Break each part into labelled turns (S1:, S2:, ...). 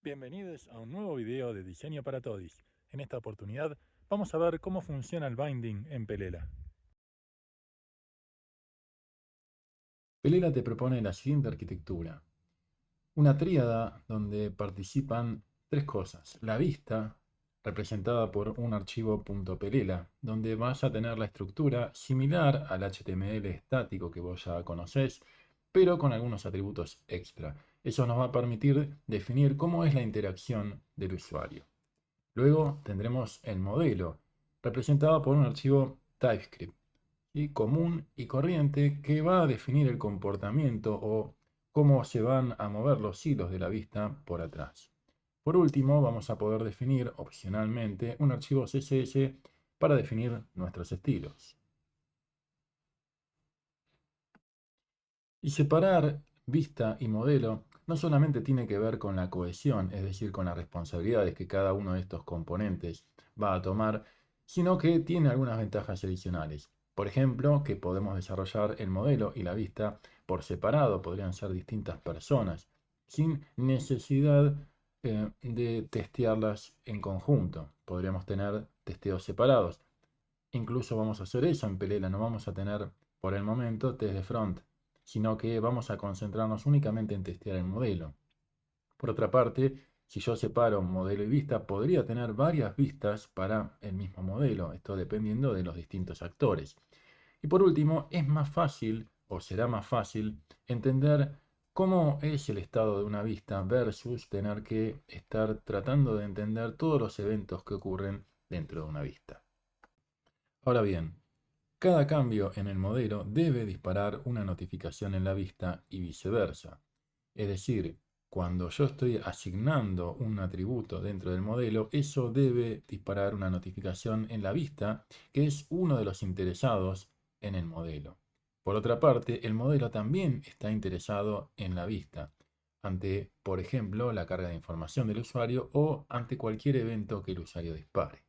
S1: Bienvenidos a un nuevo video de Diseño para Todis. En esta oportunidad vamos a ver cómo funciona el binding en Pelela. Pelela te propone la siguiente arquitectura. Una tríada donde participan tres cosas. La vista, representada por un archivo .pelela, donde vas a tener la estructura similar al HTML estático que vos ya conocés, pero con algunos atributos extra. Eso nos va a permitir definir cómo es la interacción del usuario. Luego tendremos el modelo, representado por un archivo TypeScript, común y corriente, que va a definir el comportamiento o cómo se van a mover los hilos de la vista por atrás. Por último, vamos a poder definir opcionalmente un archivo CSS para definir nuestros estilos. Y separar vista y modelo no solamente tiene que ver con la cohesión, es decir, con las responsabilidades que cada uno de estos componentes va a tomar, sino que tiene algunas ventajas adicionales. Por ejemplo, que podemos desarrollar el modelo y la vista por separado, podrían ser distintas personas, sin necesidad de testearlas en conjunto. Podríamos tener testeos separados. Incluso vamos a hacer eso en Pelela, no vamos a tener por el momento test de front, sino que vamos a concentrarnos únicamente en testear el modelo. Por otra parte, si yo separo modelo y vista, podría tener varias vistas para el mismo modelo, esto dependiendo de los distintos actores. Y por último, es más fácil, o será más fácil, entender cómo es el estado de una vista versus tener que estar tratando de entender todos los eventos que ocurren dentro de una vista. Ahora bien, cada cambio en el modelo debe disparar una notificación en la vista y viceversa. Es decir, cuando yo estoy asignando un atributo dentro del modelo, eso debe disparar una notificación en la vista, que es uno de los interesados en el modelo. Por otra parte, el modelo también está interesado en la vista, ante, por ejemplo, la carga de información del usuario o ante cualquier evento que el usuario dispare.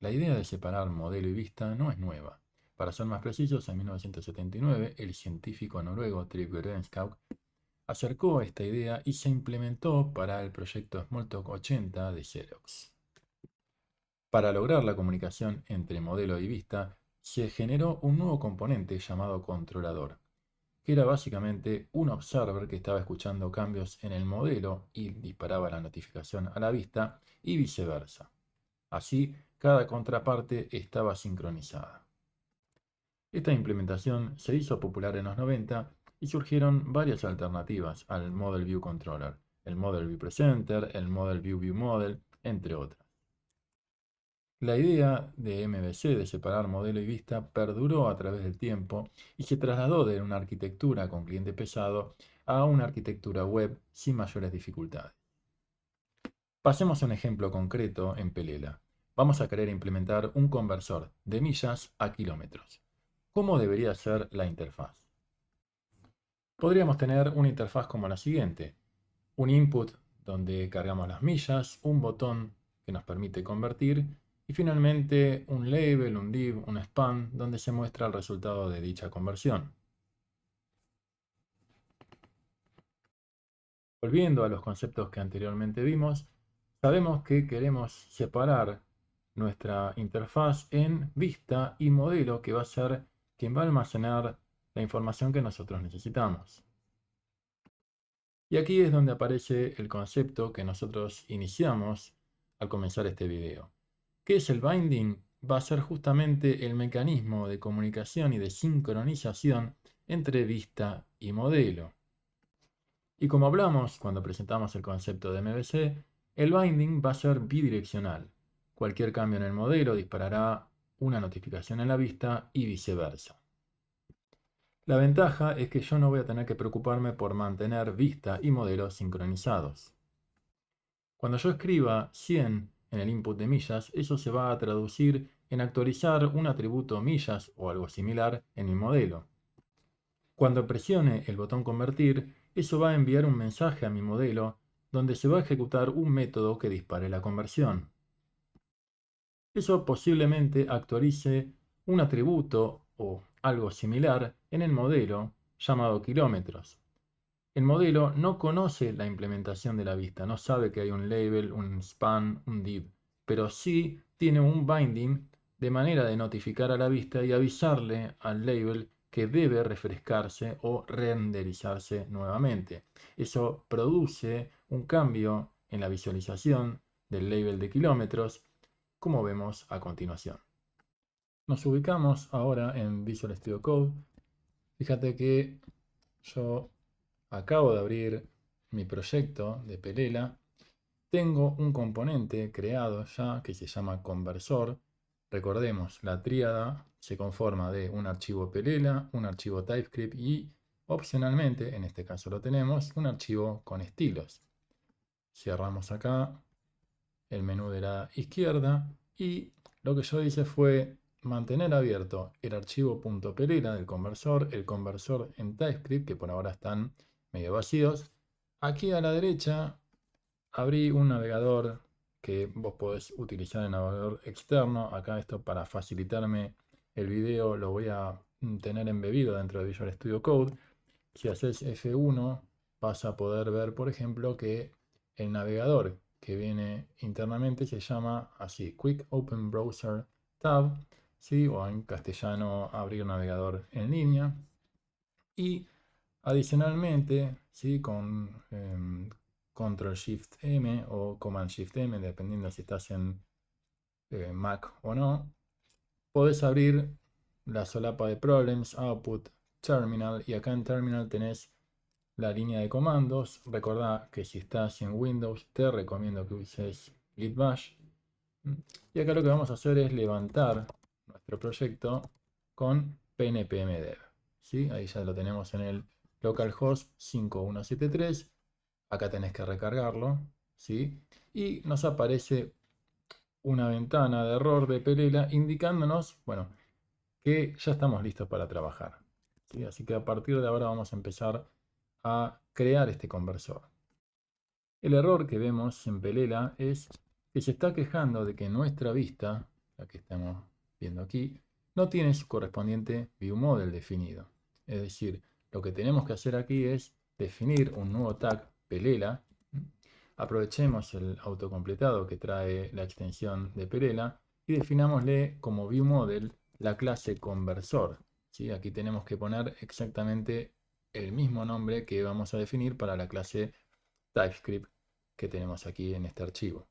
S1: La idea de separar modelo y vista no es nueva. Para ser más precisos, en 1979, el científico noruego Trygve Renskaug acercó esta idea y se implementó para el proyecto Smalltalk 80 de Xerox. Para lograr la comunicación entre modelo y vista, se generó un nuevo componente llamado controlador, que era básicamente un observer que estaba escuchando cambios en el modelo y disparaba la notificación a la vista y viceversa. Así, cada contraparte estaba sincronizada. Esta implementación se hizo popular en los 90 y surgieron varias alternativas al Model View Controller, el Model View Presenter, el Model View View Model, entre otras. La idea de MVC de separar modelo y vista perduró a través del tiempo y se trasladó de una arquitectura con cliente pesado a una arquitectura web sin mayores dificultades. Pasemos a un ejemplo concreto en Pelela. Vamos a querer implementar un conversor de millas a kilómetros. ¿Cómo debería ser la interfaz? Podríamos tener una interfaz como la siguiente. Un input donde cargamos las millas, un botón que nos permite convertir y finalmente un label, un div, un span donde se muestra el resultado de dicha conversión. Volviendo a los conceptos que anteriormente vimos, sabemos que queremos separar nuestra interfaz en vista y modelo, que va a ser quien va a almacenar la información que nosotros necesitamos. Y aquí es donde aparece el concepto que nosotros iniciamos al comenzar este video. ¿Qué es el binding? Va a ser justamente el mecanismo de comunicación y de sincronización entre vista y modelo. Y como hablamos cuando presentamos el concepto de MVC, el binding va a ser bidireccional. Cualquier cambio en el modelo disparará una notificación en la vista y viceversa. La ventaja es que yo no voy a tener que preocuparme por mantener vista y modelo sincronizados. Cuando yo escriba 100 en el input de millas, eso se va a traducir en actualizar un atributo millas o algo similar en mi modelo. Cuando presione el botón convertir, eso va a enviar un mensaje a mi modelo donde se va a ejecutar un método que dispare la conversión. Eso posiblemente actualice un atributo o algo similar en el modelo llamado kilómetros. el modelo no conoce la implementación de la vista, no sabe que hay un label, un span, un div, pero sí tiene un binding de manera de notificar a la vista y avisarle al label que debe refrescarse o renderizarse nuevamente. Eso produce un cambio en la visualización del label de kilómetros, como vemos a continuación. Nos ubicamos ahora en Visual Studio Code. Fíjate que yo acabo de abrir mi proyecto de Pelela. Tengo un componente creado ya que se llama conversor. Recordemos, la tríada se conforma de un archivo Pelela, un archivo TypeScript y opcionalmente, en este caso lo tenemos, un archivo con estilos. Cerramos acá el menú de la izquierda y lo que yo hice fue mantener abierto el archivo .pelela del conversor, el conversor en TypeScript, que por ahora están medio vacíos. Aquí a la derecha abrí un navegador que vos podés utilizar en navegador externo. Acá esto para facilitarme el video lo voy a tener embebido dentro de Visual Studio Code. Si haces F1 vas a poder ver, por ejemplo, que el navegador que viene internamente se llama así, Quick Open Browser Tab, ¿sí? O en castellano, abrir navegador en línea. Y adicionalmente, ¿sí? Con Control Shift M o Command Shift M, dependiendo si estás en Mac o no, podés abrir la solapa de Problems, Output, Terminal, y acá en Terminal tenés la línea de comandos. Recordá que si estás en Windows te recomiendo que uses git bash. Y acá lo que vamos a hacer es levantar nuestro proyecto con pnpmdev, ¿sí? Ahí ya lo tenemos en el localhost 5173. Acá tenés que recargarlo, ¿sí? Y nos aparece una ventana de error de Pelela indicándonos, bueno, que ya estamos listos para trabajar, ¿sí? Así que a partir de ahora vamos a empezar a crear este conversor. El error que vemos en Pelela es que se está quejando de que nuestra vista, la que estamos viendo aquí, no tiene su correspondiente viewModel definido. Es decir, lo que tenemos que hacer aquí es definir un nuevo tag Pelela. Aprovechemos el autocompletado que trae la extensión de Pelela y definámosle como viewModel la clase conversor, ¿sí? Aquí tenemos que poner exactamente el mismo nombre que vamos a definir para la clase TypeScript que tenemos aquí en este archivo.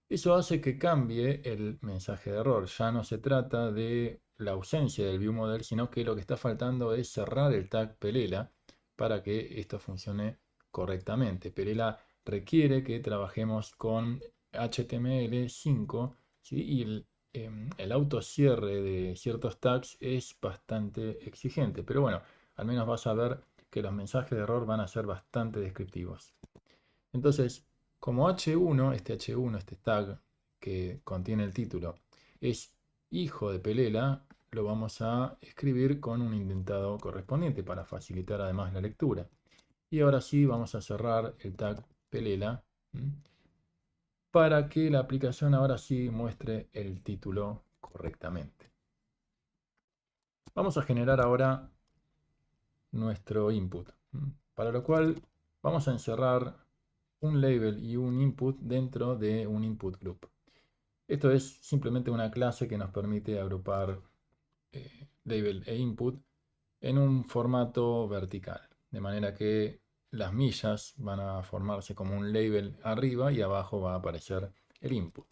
S1: Eso hace que cambie el mensaje de error. Ya no se trata de la ausencia del viewModel, sino que lo que está faltando es cerrar el tag Pelela para que esto funcione correctamente. Pelela requiere que trabajemos con HTML5, ¿sí? Y el autocierre de ciertos tags es bastante exigente. Pero bueno, al menos vas a ver que los mensajes de error van a ser bastante descriptivos. Entonces, como H1, este tag que contiene el título, es hijo de Pelela, lo vamos a escribir con un indentado correspondiente para facilitar además la lectura. Y ahora sí vamos a cerrar el tag Pelela para que la aplicación ahora sí muestre el título correctamente. Vamos a generar ahora nuestro input, para lo cual vamos a encerrar un label y un input dentro de un input group. Esto es simplemente una clase que nos permite agrupar label e input en un formato vertical, de manera que las millas van a formarse como un label arriba y abajo va a aparecer el input.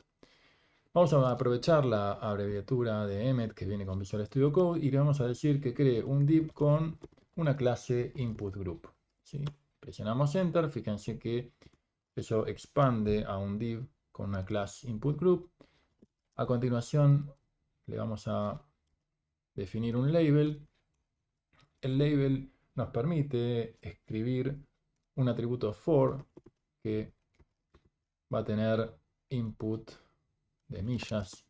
S1: Vamos a aprovechar la abreviatura de Emmet que viene con Visual Studio Code y le vamos a decir que cree un div con una clase input group, ¿sí? Presionamos Enter, fíjense que eso expande a un div con una clase input group. A continuación le vamos a definir un label. El label nos permite escribir un atributo for que va a tener input de millas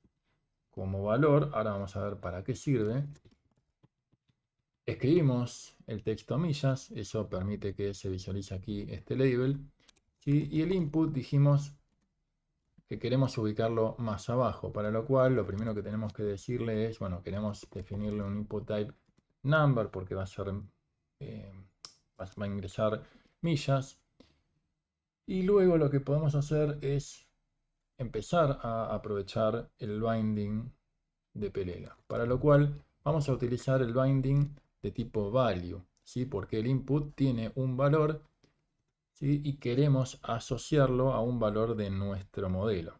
S1: como valor. Ahora vamos a ver para qué sirve. Escribimos el texto millas, eso permite que se visualice aquí este label, ¿sí? Y el input dijimos que queremos ubicarlo más abajo, para lo cual lo primero que tenemos que decirle es, bueno, queremos definirle un input type number porque va a ser va a ingresar millas. Y luego lo que podemos hacer es empezar a aprovechar el binding de Pelela, para lo cual vamos a utilizar el binding de tipo value, ¿sí? Porque el input tiene un valor, ¿sí? Y queremos asociarlo a un valor de nuestro modelo.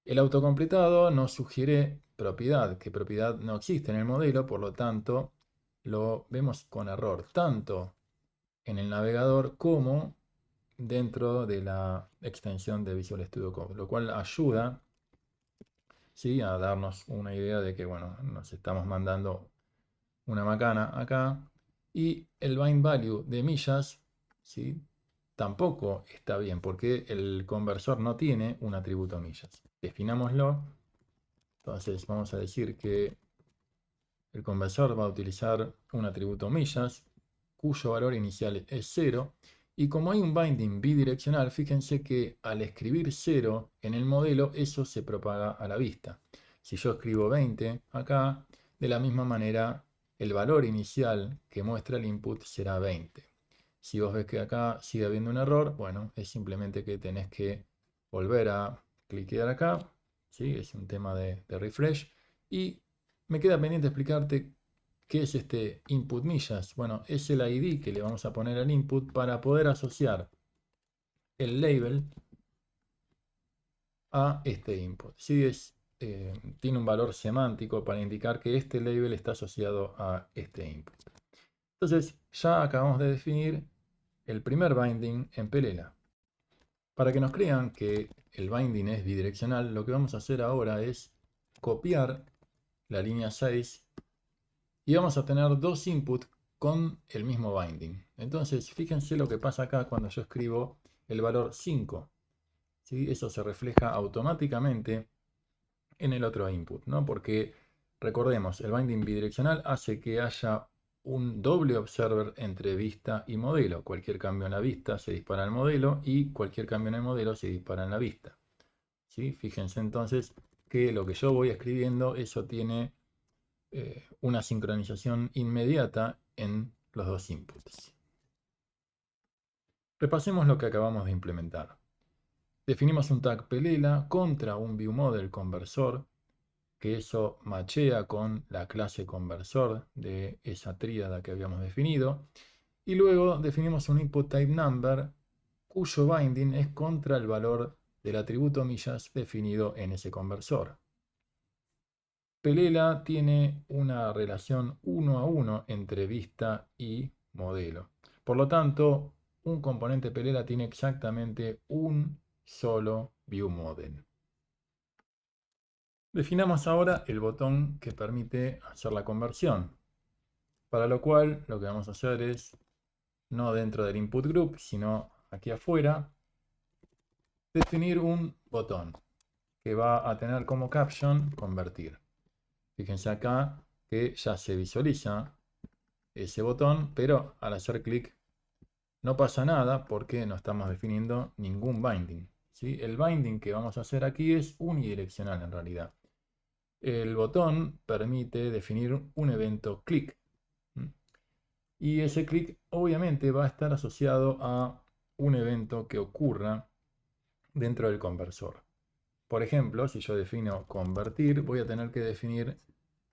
S1: El autocompletado nos sugiere propiedad, que propiedad no existe en el modelo, por lo tanto lo vemos con error, tanto en el navegador como dentro de la extensión de Visual Studio Code, lo cual ayuda, ¿sí? A darnos una idea de que, bueno, nos estamos mandando una macana acá. Y el bind value de millas, ¿sí? Tampoco está bien porque el conversor no tiene un atributo millas. Definámoslo. Entonces vamos a decir que el conversor va a utilizar un atributo millas cuyo valor inicial es 0. Y como hay un binding bidireccional, fíjense que al escribir 0 en el modelo, eso se propaga a la vista. Si yo escribo 20 acá, de la misma manera, el valor inicial que muestra el input será 20. Si vos ves que acá sigue habiendo un error, bueno, es simplemente que tenés que volver a cliquear acá, ¿sí? Es un tema de refresh. Y me queda pendiente explicarte qué es este input millas. Bueno, es el ID que le vamos a poner al input para poder asociar el label a este input. ¿Sí? Tiene un valor semántico para indicar que este label está asociado a este input. Entonces, ya acabamos de definir el primer binding en Pelela. Para que nos crean que el binding es bidireccional, lo que vamos a hacer ahora es copiar la línea 6 y vamos a tener dos inputs con el mismo binding. Entonces, fíjense lo que pasa acá cuando yo escribo el valor 5. ¿Sí? Eso se refleja automáticamente en el otro input, ¿no? Porque recordemos, el binding bidireccional hace que haya un doble observer entre vista y modelo. Cualquier cambio en la vista se dispara al modelo y cualquier cambio en el modelo se dispara en la vista. ¿Sí? Fíjense entonces que lo que yo voy escribiendo, eso tiene una sincronización inmediata en los dos inputs. Repasemos lo que acabamos de implementar. Definimos un tag Pelela contra un viewModel conversor, que eso machea con la clase conversor de esa tríada que habíamos definido. Y luego definimos un input type number cuyo binding es contra el valor del atributo millas definido en ese conversor. Pelela tiene una relación 1 a 1 entre vista y modelo. Por lo tanto, un componente Pelela tiene exactamente un solo viewModel. Definamos ahora el botón que permite hacer la conversión, para lo cual lo que vamos a hacer es, no dentro del input group, sino aquí afuera, definir un botón que va a tener como caption convertir. Fíjense acá que ya se visualiza ese botón, pero al hacer clic no pasa nada porque no estamos definiendo ningún binding, ¿sí? El binding que vamos a hacer aquí es unidireccional en realidad. El botón permite definir un evento click. Y ese click obviamente va a estar asociado a un evento que ocurra dentro del conversor. Por ejemplo, si yo defino convertir, voy a tener que definir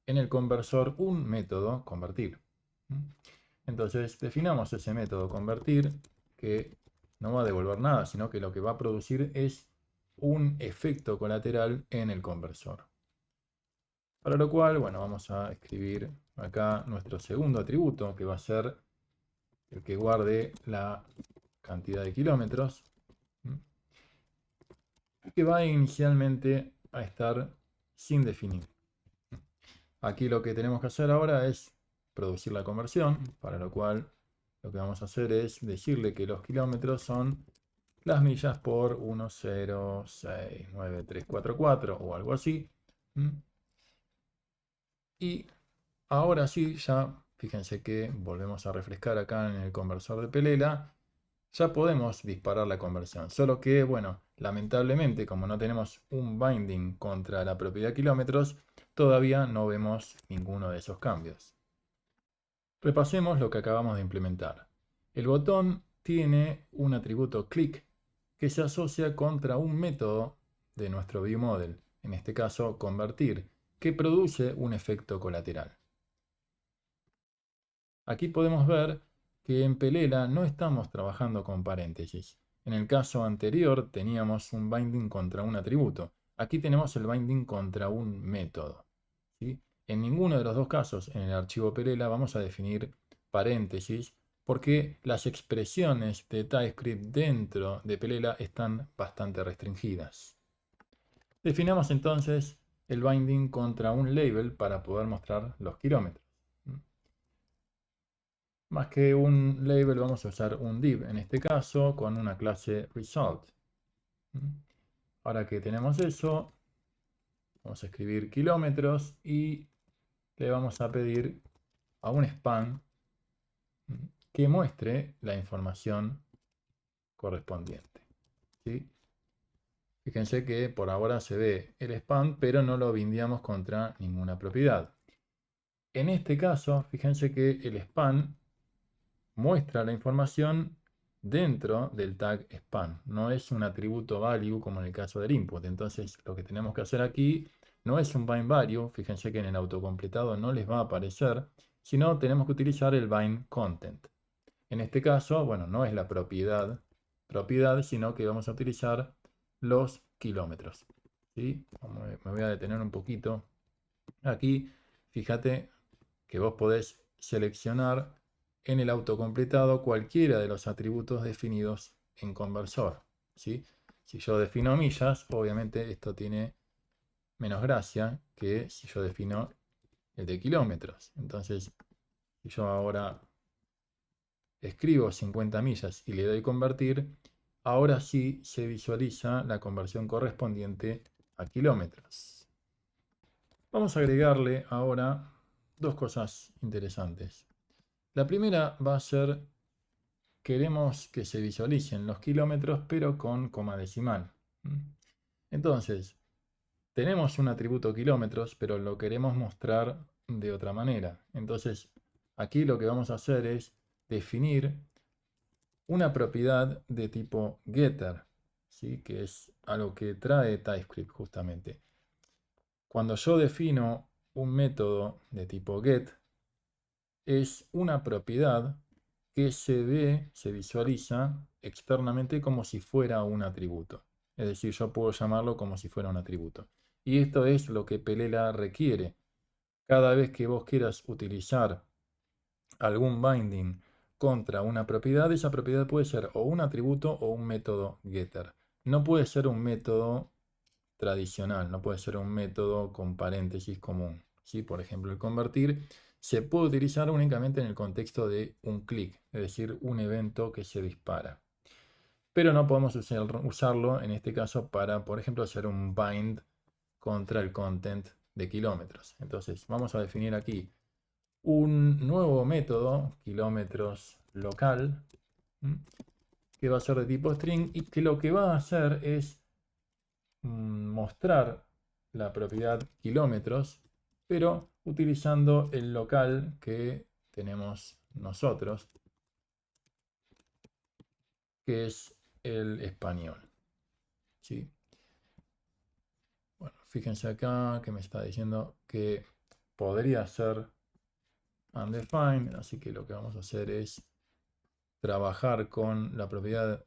S1: en el conversor un método convertir. Entonces definamos ese método convertir que no va a devolver nada, sino que lo que va a producir es un efecto colateral en el conversor. Para lo cual, bueno, vamos a escribir acá nuestro segundo atributo, que va a ser el que guarde la cantidad de kilómetros, que va inicialmente a estar sin definir. Aquí lo que tenemos que hacer ahora es producir la conversión, para lo cual lo que vamos a hacer es decirle que los kilómetros son las millas por 1,069,344 o algo así. Y ahora sí, ya fíjense que volvemos a refrescar acá en el conversor de Pelela. Ya podemos disparar la conversión. Solo que, bueno, lamentablemente, como no tenemos un binding contra la propiedad kilómetros, todavía no vemos ninguno de esos cambios. Repasemos lo que acabamos de implementar. El botón tiene un atributo click que se asocia contra un método de nuestro viewModel, en este caso convertir, que produce un efecto colateral. Aquí podemos ver que en Pelela no estamos trabajando con paréntesis. En el caso anterior teníamos un binding contra un atributo. Aquí tenemos el binding contra un método, ¿sí? En ninguno de los dos casos en el archivo Pelela vamos a definir paréntesis porque las expresiones de TypeScript dentro de Pelela están bastante restringidas. Definamos entonces el binding contra un label para poder mostrar los kilómetros. Más que un label vamos a usar un div, en este caso con una clase result. Ahora que tenemos eso, vamos a escribir kilómetros y le vamos a pedir a un span que muestre la información correspondiente, ¿sí? Fíjense que por ahora se ve el span, pero no lo bindeamos contra ninguna propiedad. En este caso, fíjense que el span muestra la información dentro del tag span. No es un atributo value como en el caso del input. Entonces lo que tenemos que hacer aquí no es un bind value. Fíjense que en el autocompletado no les va a aparecer, sino tenemos que utilizar el bind content. En este caso, bueno, no es la propiedad, sino que vamos a utilizar los kilómetros, ¿sí? Me voy a detener un poquito. Aquí, fíjate que vos podés seleccionar en el autocompletado cualquiera de los atributos definidos en conversor, ¿sí? Si yo defino millas, obviamente esto tiene menos gracia que si yo defino el de kilómetros. Entonces, si yo ahora escribo 50 millas y le doy convertir, ahora sí se visualiza la conversión correspondiente a kilómetros. Vamos a agregarle ahora dos cosas interesantes. La primera va a ser, queremos que se visualicen los kilómetros, pero con coma decimal. Entonces, tenemos un atributo kilómetros, pero lo queremos mostrar de otra manera. Entonces, aquí lo que vamos a hacer es definir una propiedad de tipo getter, ¿sí? Que es algo que trae TypeScript justamente. Cuando yo defino un método de tipo get, es una propiedad que se ve, se visualiza externamente como si fuera un atributo. Es decir, yo puedo llamarlo como si fuera un atributo. Y esto es lo que Pelela requiere. Cada vez que vos quieras utilizar algún binding contra una propiedad, esa propiedad puede ser o un atributo o un método getter. No puede ser un método tradicional, no puede ser un método con paréntesis común, ¿sí? Por ejemplo, el convertir se puede utilizar únicamente en el contexto de un clic, es decir, un evento que se dispara. Pero no podemos usarlo en este caso para, por ejemplo, hacer un bind contra el content de kilómetros. Entonces, vamos a definir aquí un nuevo método, kilómetros local, que va a ser de tipo string y que lo que va a hacer es mostrar la propiedad kilómetros, pero utilizando el local que tenemos nosotros, que es el español, ¿sí? Bueno, fíjense acá que me está diciendo que podría ser undefined, así que lo que vamos a hacer es trabajar con la propiedad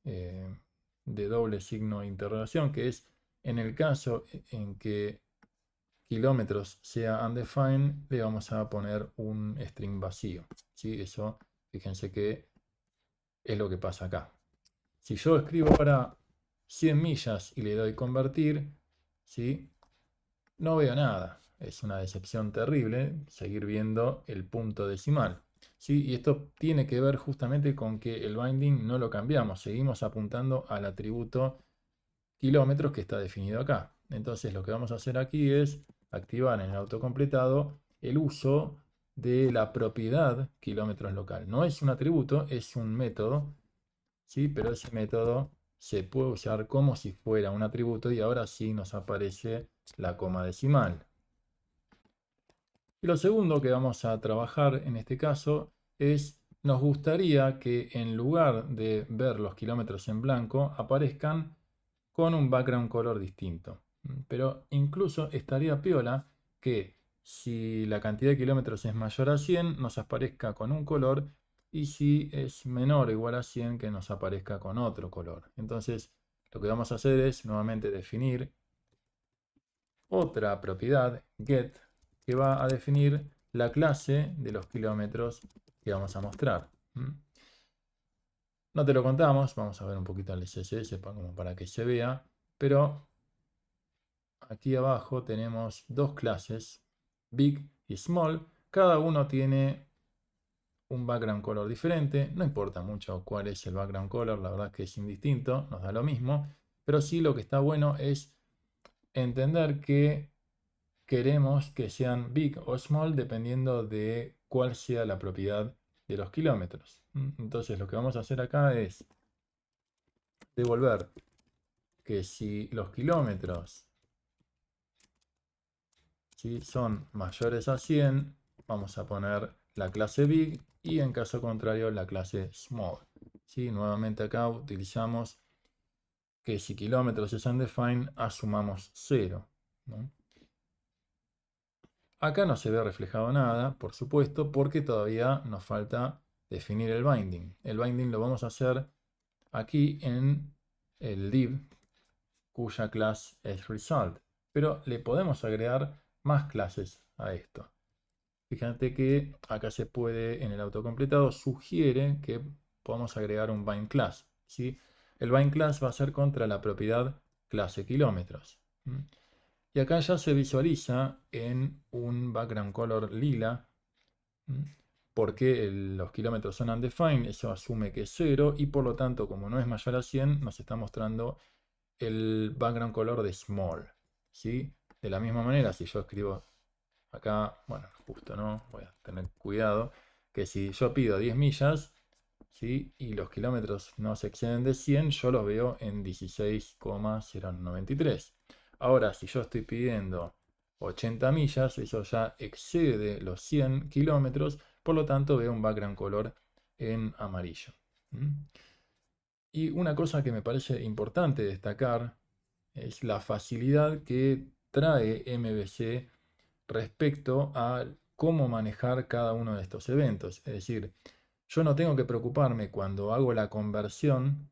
S1: de doble signo de interrogación, que es en el caso en que kilómetros sea undefined, le vamos a poner un string vacío, ¿sí? Eso, fíjense que es lo que pasa acá. Si yo escribo ahora 100 millas y le doy convertir, ¿sí? No veo nada. Es una decepción terrible seguir viendo el punto decimal, ¿sí? Y esto tiene que ver justamente con que el binding no lo cambiamos. Seguimos apuntando al atributo kilómetros que está definido acá. Entonces lo que vamos a hacer aquí es activar en el autocompletado el uso de la propiedad kilómetros local. No es un atributo, es un método, ¿sí? Pero ese método se puede usar como si fuera un atributo y ahora sí nos aparece la coma decimal. Y lo segundo que vamos a trabajar en este caso es nos gustaría que en lugar de ver los kilómetros en blanco, aparezcan con un background color distinto. Pero incluso estaría piola que si la cantidad de kilómetros es mayor a 100, nos aparezca con un color, y si es menor o igual a 100, que nos aparezca con otro color. Entonces, lo que vamos a hacer es nuevamente definir otra propiedad, get, que va a definir la clase de los kilómetros que vamos a mostrar. No te lo contamos, vamos a ver un poquito el CSS como para que se vea, pero aquí abajo tenemos dos clases, big y small. Cada uno tiene un background color diferente. No importa mucho cuál es el background color, la verdad es que es indistinto, nos da lo mismo. Pero sí, lo que está bueno es entender que queremos que sean big o small dependiendo de cuál sea la propiedad de los kilómetros. Entonces lo que vamos a hacer acá es devolver que si los kilómetros, ¿sí?, son mayores a 100, vamos a poner la clase big, y en caso contrario la clase small. ¿Sí? Nuevamente acá utilizamos que si kilómetros es undefined, asumamos 0, ¿no? Acá no se ve reflejado nada, por supuesto, porque todavía nos falta definir el binding. El binding lo vamos a hacer aquí en el div cuya clase es result. Pero le podemos agregar más clases a esto. Fíjate que acá se puede, en el autocompletado, sugiere que podamos agregar un bind class, ¿sí? El bind class va a ser contra la propiedad clase kilómetros. Y acá ya se visualiza en un background color lila, porque los kilómetros son undefined, eso asume que es 0, y por lo tanto, como no es mayor a 100, nos está mostrando el background color de small, ¿sí? De la misma manera, si yo escribo acá, bueno, justo no, voy a tener cuidado, que si yo pido 10 millas, ¿sí?, y los kilómetros no se exceden de 100, yo los veo en 16,093. Ahora, si yo estoy pidiendo 80 millas, eso ya excede los 100 kilómetros, por lo tanto veo un background color en amarillo. Y una cosa que me parece importante destacar es la facilidad que trae MVC respecto a cómo manejar cada uno de estos eventos. Es decir, yo no tengo que preocuparme cuando hago la conversión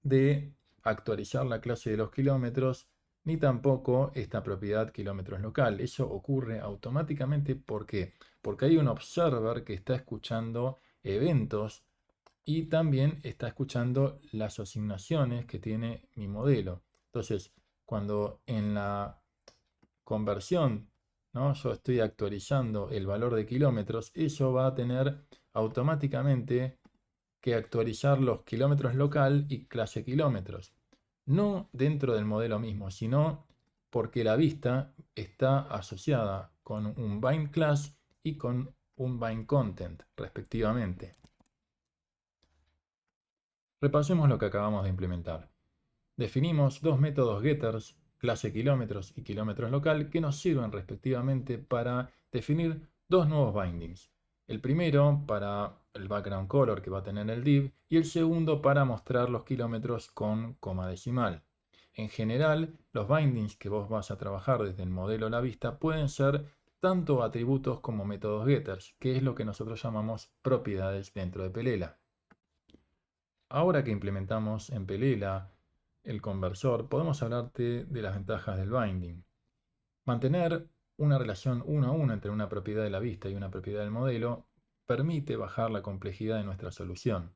S1: de actualizar la clase de los kilómetros, ni tampoco esta propiedad kilómetros local. Eso ocurre automáticamente. ¿Por qué? Porque hay un observer que está escuchando eventos y también está escuchando las asignaciones que tiene mi modelo. Entonces, cuando en la conversión, ¿no?, yo estoy actualizando el valor de kilómetros, eso va a tener automáticamente que actualizar los kilómetros local y clase kilómetros. No dentro del modelo mismo, sino porque la vista está asociada con un bind class y con un bind content, respectivamente. Repasemos lo que acabamos de implementar. Definimos dos métodos getters, clase kilómetros y kilómetros local, que nos sirven respectivamente para definir dos nuevos bindings. El primero para el background color que va a tener el div, y el segundo para mostrar los kilómetros con coma decimal. En general, los bindings que vos vas a trabajar desde el modelo a la vista pueden ser tanto atributos como métodos getters, que es lo que nosotros llamamos propiedades dentro de Pelela. Ahora que implementamos en Pelela el conversor, podemos hablarte de las ventajas del binding. Mantener una relación uno a uno entre una propiedad de la vista y una propiedad del modelo permite bajar la complejidad de nuestra solución.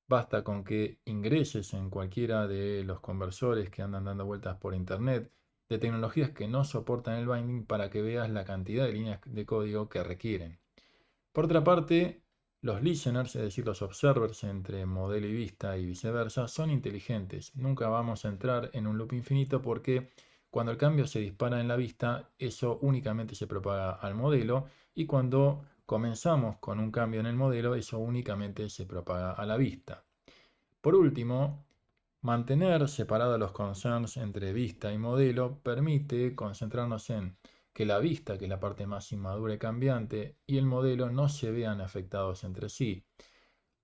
S1: Basta con que ingreses en cualquiera de los conversores que andan dando vueltas por internet de tecnologías que no soportan el binding para que veas la cantidad de líneas de código que requieren. Por otra parte, los listeners, es decir, los observers entre modelo y vista y viceversa, son inteligentes. Nunca vamos a entrar en un loop infinito, porque cuando el cambio se dispara en la vista, eso únicamente se propaga al modelo, y cuando comenzamos con un cambio en el modelo, eso únicamente se propaga a la vista. Por último, mantener separados los concerns entre vista y modelo permite concentrarnos en que la vista, que es la parte más inmadura y cambiante, y el modelo no se vean afectados entre sí.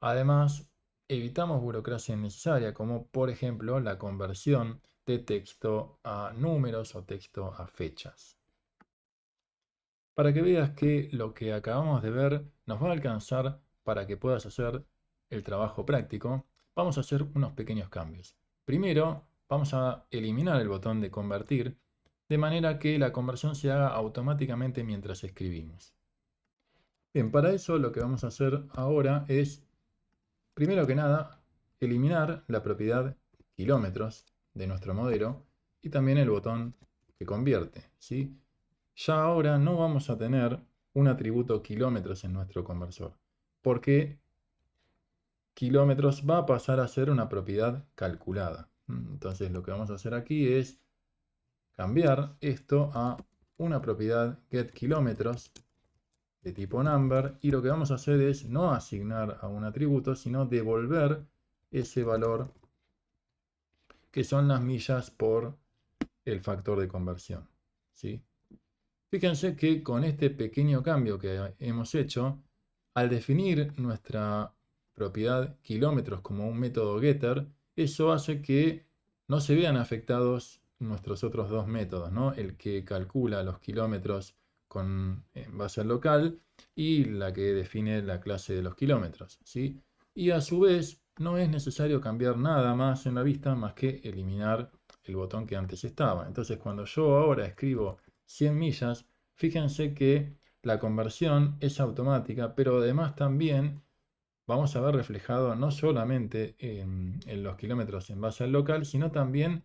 S1: Además, evitamos burocracia innecesaria, como por ejemplo la conversión de texto a números o texto a fechas. Para que veas que lo que acabamos de ver nos va a alcanzar para que puedas hacer el trabajo práctico, vamos a hacer unos pequeños cambios. Primero, vamos a eliminar el botón de convertir, de manera que la conversión se haga automáticamente mientras escribimos. Bien, para eso lo que vamos a hacer ahora es, primero que nada, eliminar la propiedad kilómetros de nuestro modelo y también el botón que convierte, ¿sí? Ya ahora no vamos a tener un atributo kilómetros en nuestro conversor, porque kilómetros va a pasar a ser una propiedad calculada. Entonces lo que vamos a hacer aquí es cambiar esto a una propiedad getKilómetros de tipo number, y lo que vamos a hacer es no asignar a un atributo, sino devolver ese valor que son las millas por el factor de conversión, ¿sí? Fíjense que con este pequeño cambio que hemos hecho, al definir nuestra propiedad kilómetros como un método getter, eso hace que no se vean afectados nuestros otros dos métodos, ¿no? El que calcula los kilómetros en base al local y la que define la clase de los kilómetros, ¿sí? Y a su vez no es necesario cambiar nada más en la vista más que eliminar el botón que antes estaba. Entonces cuando yo ahora escribo 100 millas, fíjense que la conversión es automática, pero además también vamos a ver reflejado no solamente en los kilómetros en base al local, sino también,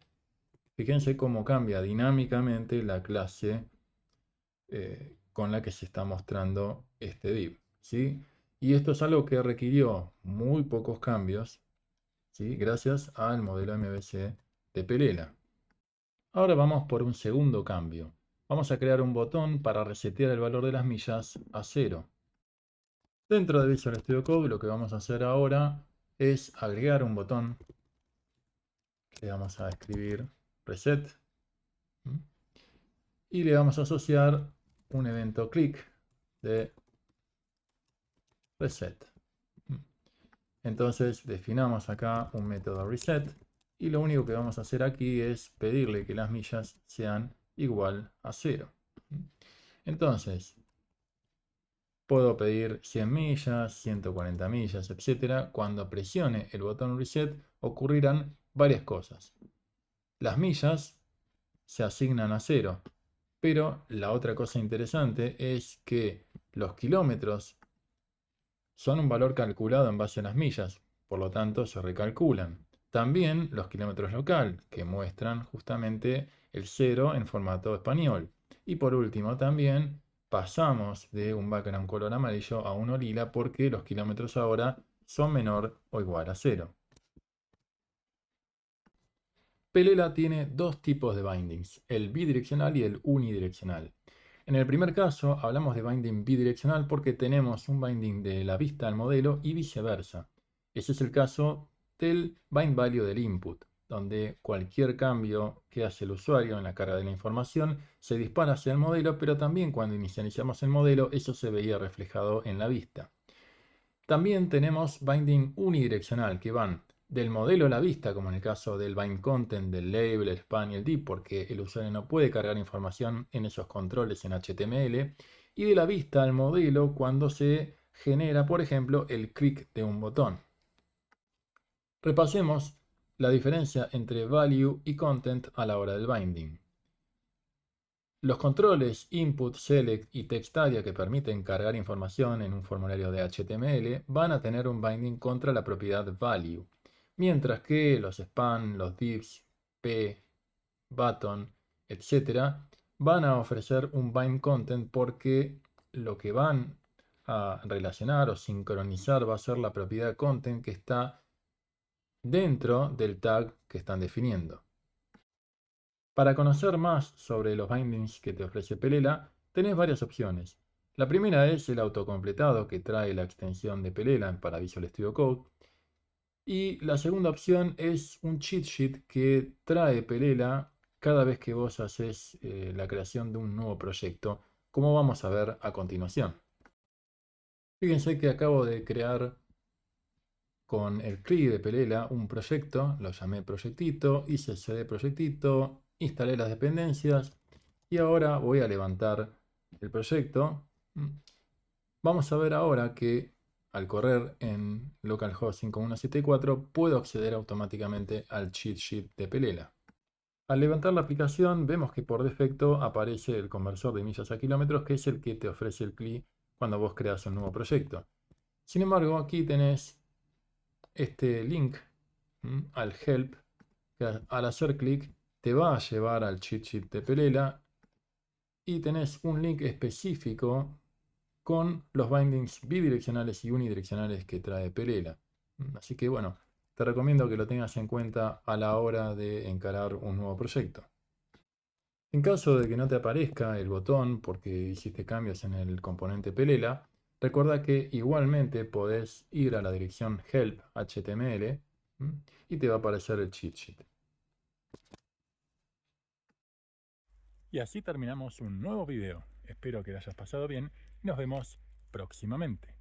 S1: fíjense cómo cambia dinámicamente la clase con la que se está mostrando este div, ¿sí? Y esto es algo que requirió muy pocos cambios, ¿sí? Gracias al modelo MVC de Pelela. Ahora vamos por un segundo cambio. Vamos a crear un botón para resetear el valor de las millas a 0. Dentro de Visual Studio Code lo que vamos a hacer ahora es agregar un botón. Le vamos a escribir reset. Y le vamos a asociar un evento click de reset. Entonces definamos acá un método reset. Y lo único que vamos a hacer aquí es pedirle que las millas sean igual a 0. Entonces, puedo pedir 100 millas, 140 millas, etc. Cuando presione el botón reset ocurrirán varias cosas. Las millas se asignan a 0, pero la otra cosa interesante es que los kilómetros son un valor calculado en base a las millas, por lo tanto se recalculan. También los kilómetros local, que muestran justamente el 0 en formato español. Y por último también pasamos de un background color amarillo a uno lila porque los kilómetros ahora son menor o igual a 0. Pelela tiene dos tipos de bindings, el bidireccional y el unidireccional. En el primer caso hablamos de binding bidireccional porque tenemos un binding de la vista al modelo y viceversa. Ese es el caso del bind value del input, donde cualquier cambio que hace el usuario en la carga de la información se dispara hacia el modelo, pero también cuando inicializamos el modelo eso se veía reflejado en la vista. También tenemos binding unidireccional que van del modelo a la vista, como en el caso del bind content, del label, el span y el div, porque el usuario no puede cargar información en esos controles en HTML, y de la vista al modelo cuando se genera, por ejemplo, el clic de un botón. Repasemos la diferencia entre value y content a la hora del binding. Los controles input, select y textArea que permiten cargar información en un formulario de HTML van a tener un binding contra la propiedad value, mientras que los span, los divs, p, button, etc. van a ofrecer un bind content porque lo que van a relacionar o sincronizar va a ser la propiedad content que está dentro del tag que están definiendo. Para conocer más sobre los bindings que te ofrece Pelela, tenés varias opciones. La primera es el autocompletado que trae la extensión de Pelela para Visual Studio Code. Y la segunda opción es un cheat sheet que trae Pelela cada vez que vos haces la creación de un nuevo proyecto, como vamos a ver a continuación. Fíjense que acabo de crear con el CLI de Pelela un proyecto, lo llamé proyectito, hice cd proyectito, instalé las dependencias y ahora voy a levantar el proyecto. Vamos a ver ahora que al correr en localhost 5174 puedo acceder automáticamente al cheat sheet de Pelela. Al levantar la aplicación vemos que por defecto aparece el conversor de millas a kilómetros, que es el que te ofrece el CLI cuando vos creas un nuevo proyecto. Sin embargo, aquí tenés este link al help, que al hacer clic te va a llevar al cheat sheet de Pelela y tenés un link específico con los bindings bidireccionales y unidireccionales que trae Pelela. Así que bueno, te recomiendo que lo tengas en cuenta a la hora de encarar un nuevo proyecto. En caso de que no te aparezca el botón porque hiciste cambios en el componente Pelela, recuerda que igualmente podés ir a la dirección help html y te va a aparecer el cheat sheet. Y así terminamos un nuevo video. Espero que lo hayas pasado bien y nos vemos próximamente.